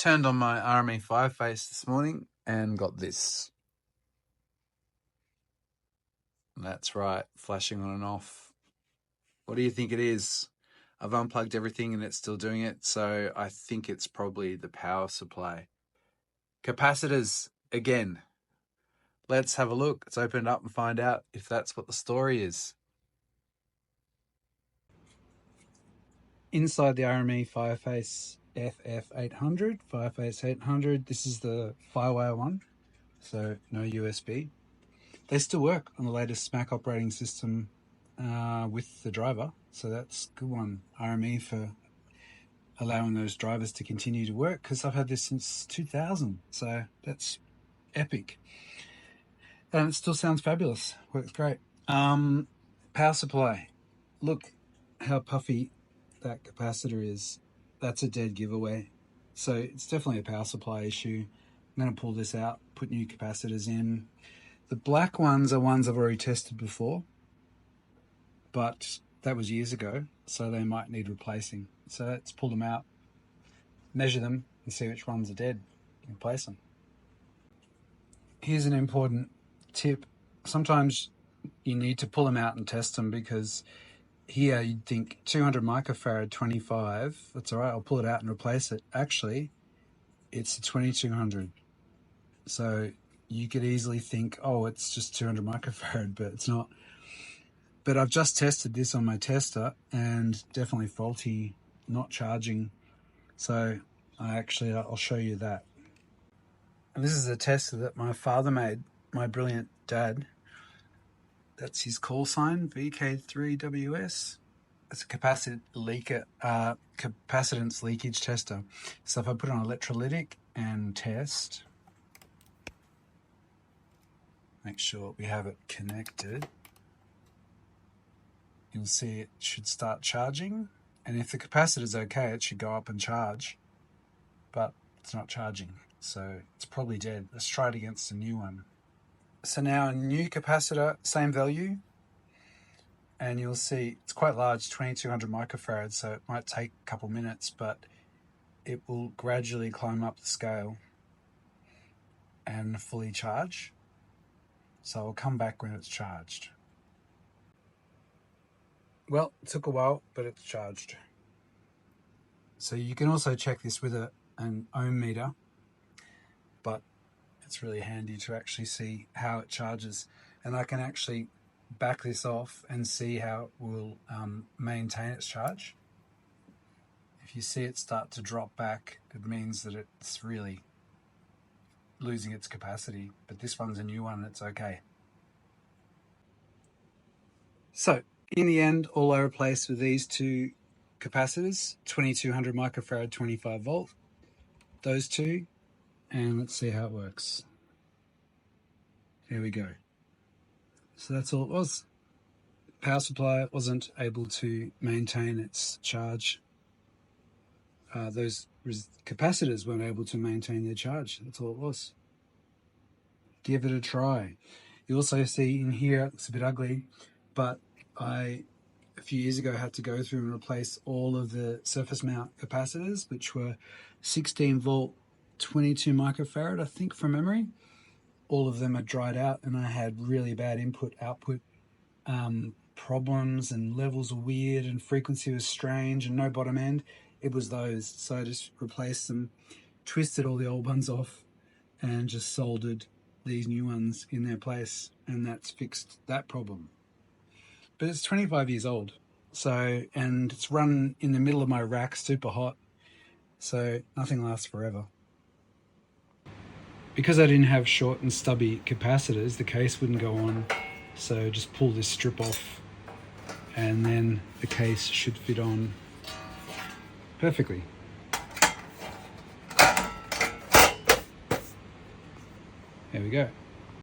Turned on my RME FIREFACE this morning and got this. That's right, flashing on and off. What do you think it is? I've unplugged everything and it's still doing it, so I think it's probably the power supply. Capacitors, again. Let's have a look. Let's open it up and find out if that's what the story is. Inside the RME FIREFACE FF800, FIREFACE 800, this is the Firewire one, so no USB. They still work on the latest Mac operating system with the driver, so that's a good one. RME for allowing those drivers to continue to work, because I've had this since 2000, so that's epic. And it still sounds fabulous, works great. Power supply, look how puffy that capacitor is. That's a dead giveaway. So it's definitely a power supply issue. I'm going to pull this out, put new capacitors in. The black ones are ones I've already tested before, but that was years ago, so they might need replacing. So let's pull them out, measure them, and see which ones are dead, and replace them. Here's an important tip. Sometimes you need to pull them out and test them, because here you'd think 200 microfarad 25, that's all right, I'll pull it out and replace it. Actually, it's a 2200. So you could easily think, oh, it's just 200 microfarad, but it's not. But I've just tested this on my tester and definitely faulty, not charging. So I'll show you that. And this is a tester that my father made, my brilliant dad. That's his call sign, VK3WS. It's a capacitance leakage tester. So if I put on electrolytic and test, make sure we have it connected, you'll see it should start charging. And if the capacitor's okay, it should go up and charge, but it's not charging. So it's probably dead. Let's try it against a new one. So now a new capacitor, same value, and you'll see it's quite large, 2200 microfarads, so it might take a couple minutes, but it will gradually climb up the scale and fully charge. So I'll come back when it's charged. Well, it took a while, but it's charged. So you can also check this with an ohm meter, but it's really handy to actually see how it charges. And I can actually back this off and see how it will maintain its charge. If you see it start to drop back, it means that it's really losing its capacity. But this one's a new one, it's okay. So in the end, all I replaced with these two capacitors, 2200 microfarad 25 volt, those two, and let's see how it works. Here we go. So that's all it was. Power supply wasn't able to maintain its charge. Those capacitors weren't able to maintain their charge. That's all it was. Give it a try. You also see in here, it looks a bit ugly, but a few years ago had to go through and replace all of the surface mount capacitors, which were 16 volt 22 microfarad, I think, from memory. All of them had dried out, and I had really bad input-output problems, and levels were weird, and frequency was strange, and no bottom end. It was those, so I just replaced them, twisted all the old ones off, and just soldered these new ones in their place, and that's fixed that problem. But it's 25 years old, so, and it's run in the middle of my rack, super hot, so nothing lasts forever. Because I didn't have short and stubby capacitors, the case wouldn't go on, so just pull this strip off and then the case should fit on perfectly. There we go.